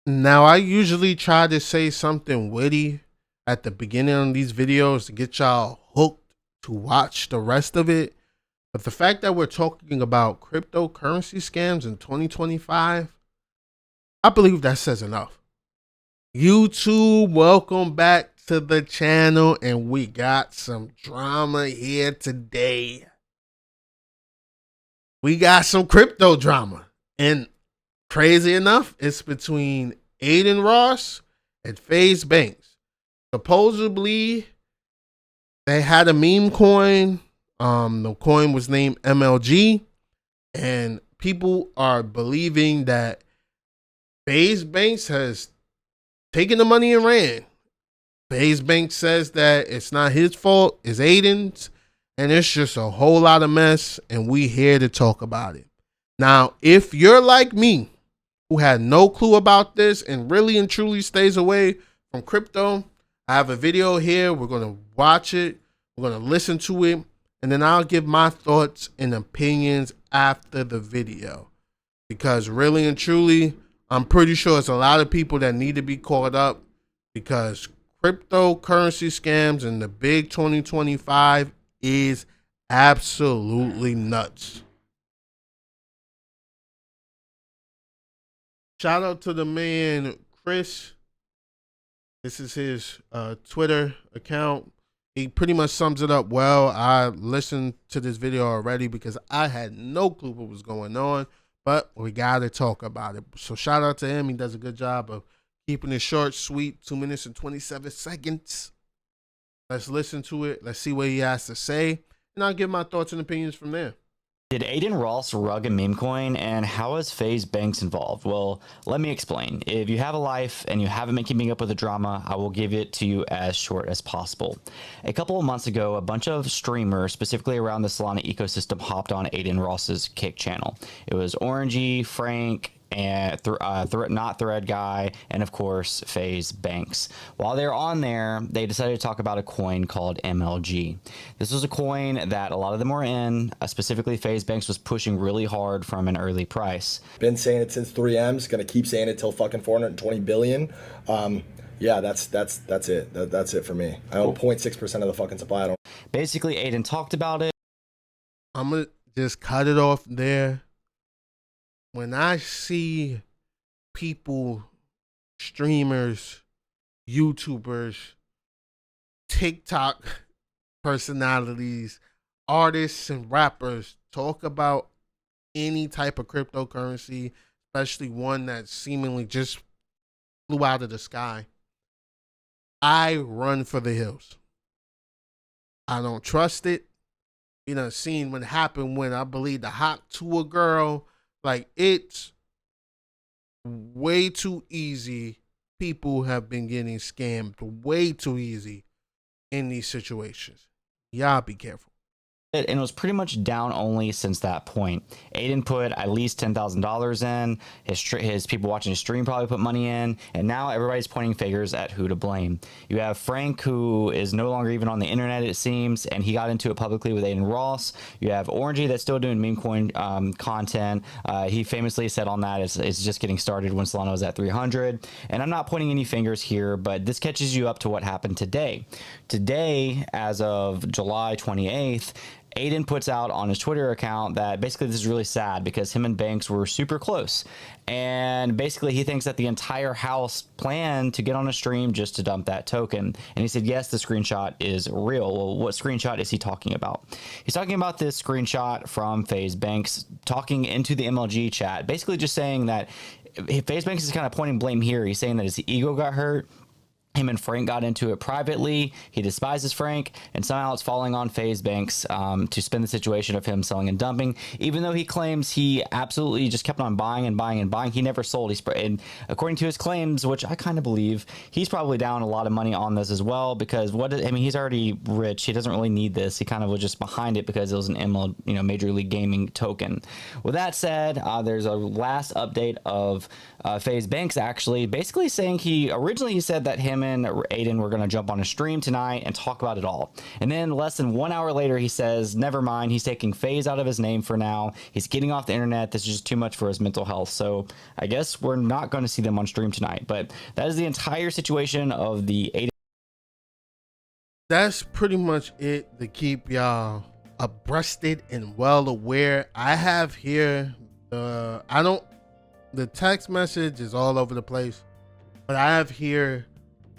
Now, I usually try to say something witty at the beginning of these videos to get y'all hooked to watch the rest of it. But the fact that we're talking about cryptocurrency scams in 2025, I believe that says enough. YouTube, welcome back to the channel, and we got some drama here today. We got some crypto drama, and crazy enough, it's between Adin Ross and Faze Banks. Supposedly, they had a meme coin. The coin was named MLG, and people are believing that Faze Banks has taken the money and ran. Faze Banks says that it's not his fault, it's Adin's, and it's just a whole lot of mess, and we here to talk about it. Now, if you're like me, who had no clue about this and really and truly stays away from crypto, I have a video here. We're going to watch it. We're going to listen to it. And then I'll give my thoughts and opinions after the video. Because really and truly, I'm pretty sure it's a lot of people that need to be caught up, because cryptocurrency scams in the big 2025 is absolutely nuts. Shout out to the man, Chris. This is his Twitter account. He pretty much sums it up well. I listened to this video already because I had no clue what was going on, but we got to talk about it. So shout out to him. He does a good job of keeping it short, sweet, 2 minutes and 27 seconds. Let's listen to it. Let's see what he has to say, and I'll give my thoughts and opinions from there. Did Adin Ross rug a meme coin, and how is Faze Banks involved? Well, let me explain. If you have a life and you haven't been keeping up with the drama, I will give it to you as short as possible. A couple of months ago, a bunch of streamers, specifically around the Solana ecosystem, hopped on Adin Ross's Kick channel. It was Orangey, Frank, and not Thread Guy, and of course Faze Banks. While they're on there, they decided to talk about a coin called MLG. This was a coin that a lot of them were in. Specifically, Faze Banks was pushing really hard from an early price. Been saying it since 3M's. Gonna keep saying it till fucking 420 billion. Yeah, that's it. That's it for me. I own 0.6% of the fucking supply. I don't. Basically, Adin talked about it. I'm gonna just cut it off there. When I see people, streamers, YouTubers, TikTok personalities, artists, and rappers talk about any type of cryptocurrency, especially one that seemingly just flew out of the sky, I run for the hills. I don't trust it. You know, seen what happened when I believe the hot to a girl. Like, it's way too easy. People have been getting scammed way too easy in these situations. Y'all be careful. And it was pretty much down only since that point. Adin put at least $10,000 in. His people watching his stream probably put money in, and now everybody's pointing fingers at who to blame. You have Frank, who is no longer even on the internet, it seems, and he got into it publicly with Adin Ross. You have Orangey that's still doing meme coin content. He famously said on that it's just getting started when Solana was at 300. And I'm not pointing any fingers here, but this catches you up to what happened today. Today, as of July 28th, Adin puts out on his Twitter account that basically this is really sad because him and Banks were super close. And basically he thinks that the entire house planned to get on a stream just to dump that token. And he said, yes, the screenshot is real. Well, what screenshot is he talking about? He's talking about this screenshot from Faze Banks talking into the MLG chat, basically just saying that Faze Banks is kind of pointing blame here. He's saying that his ego got hurt. Him and Frank got into it privately. He despises Frank, and somehow it's falling on Faze Banks to spin the situation of him selling and dumping. Even though he claims he absolutely just kept on buying and buying and buying, he never sold. And according to his claims, which I kind of believe, he's probably down a lot of money on this as well, because he's already rich. He doesn't really need this. He kind of was just behind it because it was an ML, Major League Gaming token. With that said, there's a last update of Faze Banks actually basically saying he said that him him and Adin were going to jump on a stream tonight and talk about it all. And then less than 1 hour later, he says, never mind. He's taking Faze out of his name for now. He's getting off the internet. This is just too much for his mental health. So I guess we're not going to see them on stream tonight. But that is the entire situation of the Adin. That's pretty much it to keep y'all abreasted and well aware. I have here the text message is all over the place, but I have here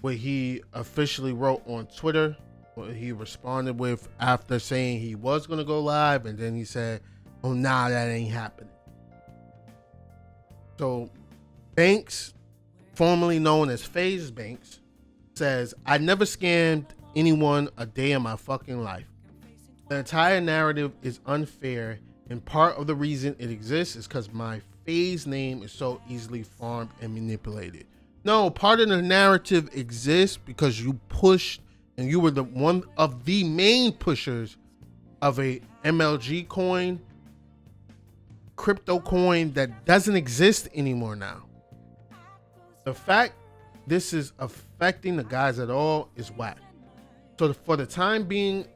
what he officially wrote on Twitter, what he responded with after saying he was going to go live, and then he said, oh, nah, that ain't happening. So Banks, formerly known as Faze Banks, says, I never scammed anyone a day in my fucking life. The entire narrative is unfair, and part of the reason it exists is because my Faze name is so easily farmed and manipulated. No, part of the narrative exists because you pushed, and you were the one of the main pushers of a MLG coin, crypto coin that doesn't exist anymore now. The fact this is affecting the guys at all is whack. So for the time being,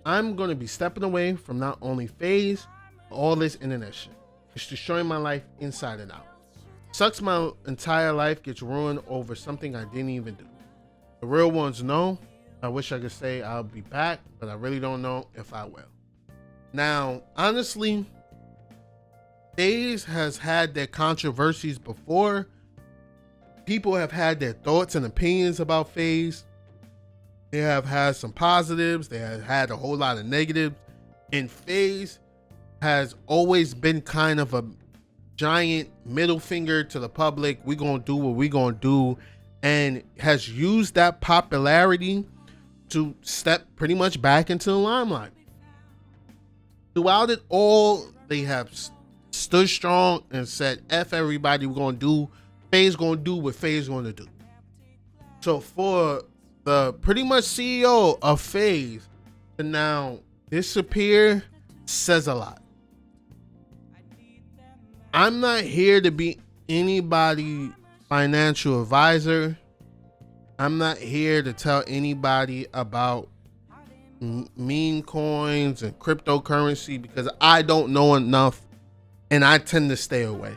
I'm going to be stepping away from not only Faze, all this internet shit. It's destroying my life inside and out. Sucks my entire life gets ruined over something I didn't even do. The real ones know. I wish I could say I'll be back, but I really don't know if I will. Now, honestly, Faze has had their controversies before. People have had their thoughts and opinions about Faze. They have had some positives. They have had a whole lot of negatives. And Faze has always been kind of a giant middle finger to the public. We're going to do what we're going to do. And has used that popularity to step pretty much back into the limelight. Throughout it all, they have stood strong and said, F everybody, we're going to do. Faze going to do what Faze going to do. So for the pretty much CEO of Faze to now disappear says a lot. I'm not here to be anybody financial advisor. I'm not here to tell anybody about meme coins and cryptocurrency because I don't know enough and I tend to stay away.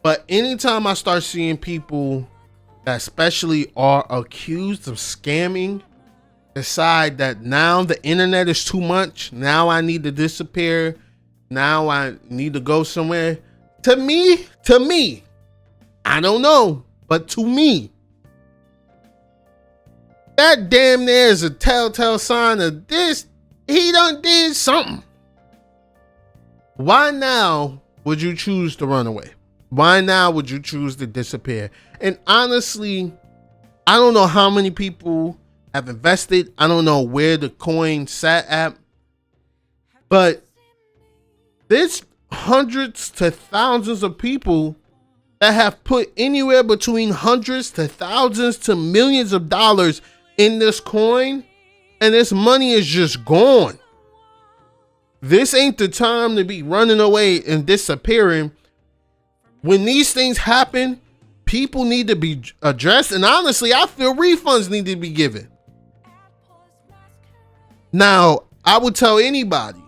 But anytime I start seeing people that especially are accused of scamming decide that now the internet is too much, now I need to disappear, now I need to go somewhere, to me, I don't know, but to me, that damn near is a telltale sign of this, he done did something. Why now would you choose to run away? Why now would you choose to disappear? And honestly, I don't know how many people have invested. I don't know where the coin sat at. But there's hundreds to thousands of people that have put anywhere between hundreds to thousands to millions of dollars in this coin. And this money is just gone. This ain't the time to be running away and disappearing. When these things happen, people need to be addressed. And honestly, I feel refunds need to be given. Now, I would tell anybody,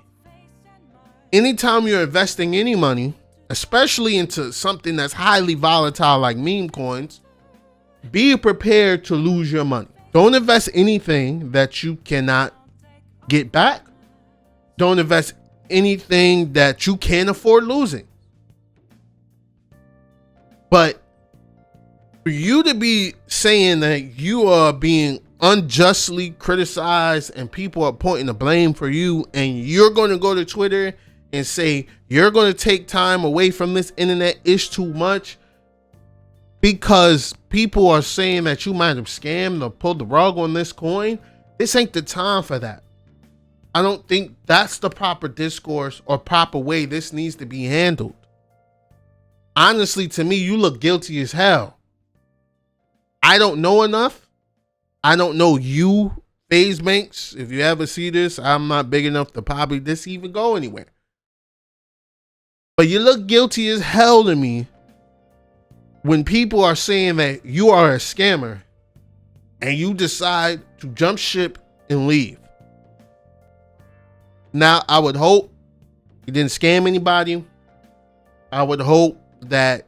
anytime you're investing any money, especially into something that's highly volatile like meme coins, be prepared to lose your money. Don't invest anything that you cannot get back. Don't invest anything that you can't afford losing. But for you to be saying that you are being unjustly criticized and people are pointing the blame for you, and you're going to go to Twitter and say you're going to take time away from this internet is too much because people are saying that you might have scammed or pulled the rug on this coin, this ain't the time for that. I don't think that's the proper discourse or proper way this needs to be handled. Honestly, to me, you look guilty as hell. I don't know enough. I don't know you, Faze Banks. If you ever see this, I'm not big enough to probably this even go anywhere. But you look guilty as hell to me when people are saying that you are a scammer and you decide to jump ship and leave. Now, I would hope you didn't scam anybody. I would hope that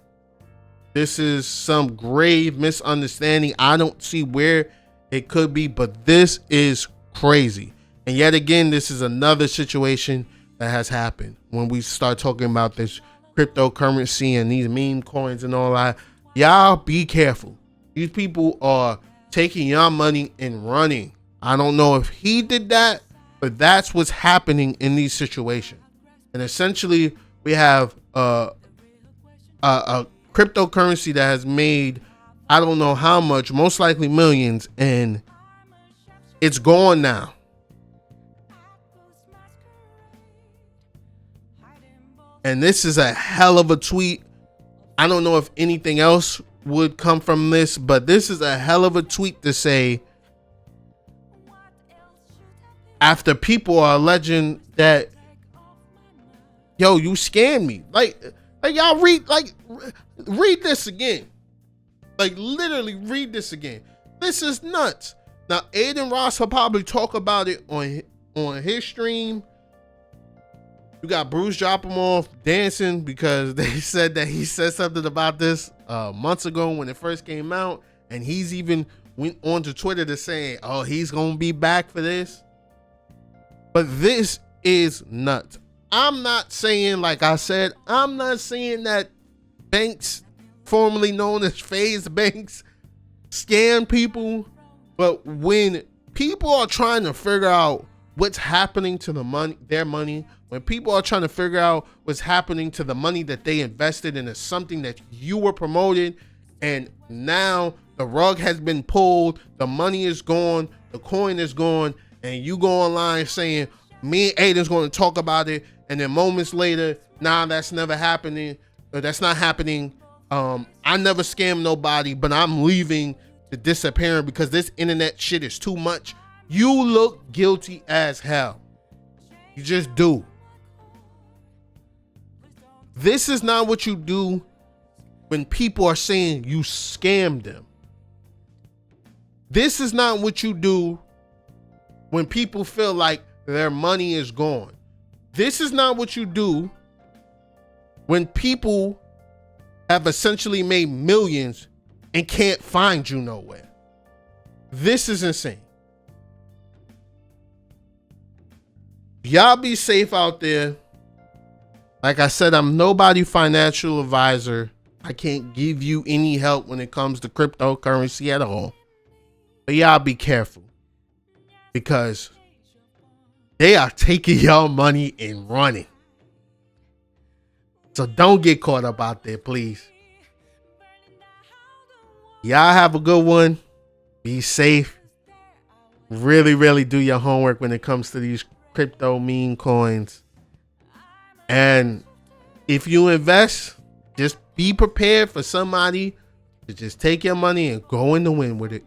this is some grave misunderstanding. I don't see where it could be, but this is crazy. And yet again, this is another situation that has happened. When we start talking about this cryptocurrency and these meme coins and all that, y'all be careful. These people are taking your money and running. I don't know if he did that, but that's what's happening in these situations. And essentially, we have a cryptocurrency that has made, I don't know how much, most likely millions, and it's gone now. And this is a hell of a tweet. I don't know if anything else would come from this, but this is a hell of a tweet to say after people are alleging that, yo, you scammed me. Like y'all read this again. Like literally read this again. This is nuts. Now, Adin Ross will probably talk about it on his stream. You got Bruce drop him off dancing because they said that he said something about this months ago when it first came out, and he's even went onto Twitter to say, oh, he's gonna be back for this. But this is nuts. I'm not saying, like I said, I'm not saying that banks, formerly known as Faze banks, scam people. But when people are trying to figure out what's happening to the money, their money, when people are trying to figure out what's happening to the money that they invested in something that you were promoting, and now the rug has been pulled, the money is gone, the coin is gone, and you go online saying, me and Adin's going to talk about it, and then moments later, nah, that's never happening, or that's not happening. I never scammed nobody, but I'm leaving to disappearing because this internet shit is too much. You look guilty as hell. You just do. This is not what you do when people are saying you scammed them. This is not what you do when people feel like their money is gone. This is not what you do when people have essentially made millions and can't find you nowhere. This is insane. Y'all be safe out there. Like I said, I'm nobody financial advisor. I can't give you any help when it comes to cryptocurrency at all. But y'all be careful, because they are taking y'all money and running. So don't get caught up out there, please. Y'all have a good one. Be safe. Really, really do your homework when it comes to these crypto meme coins. And if you invest, just be prepared for somebody to just take your money and go in the wind with it.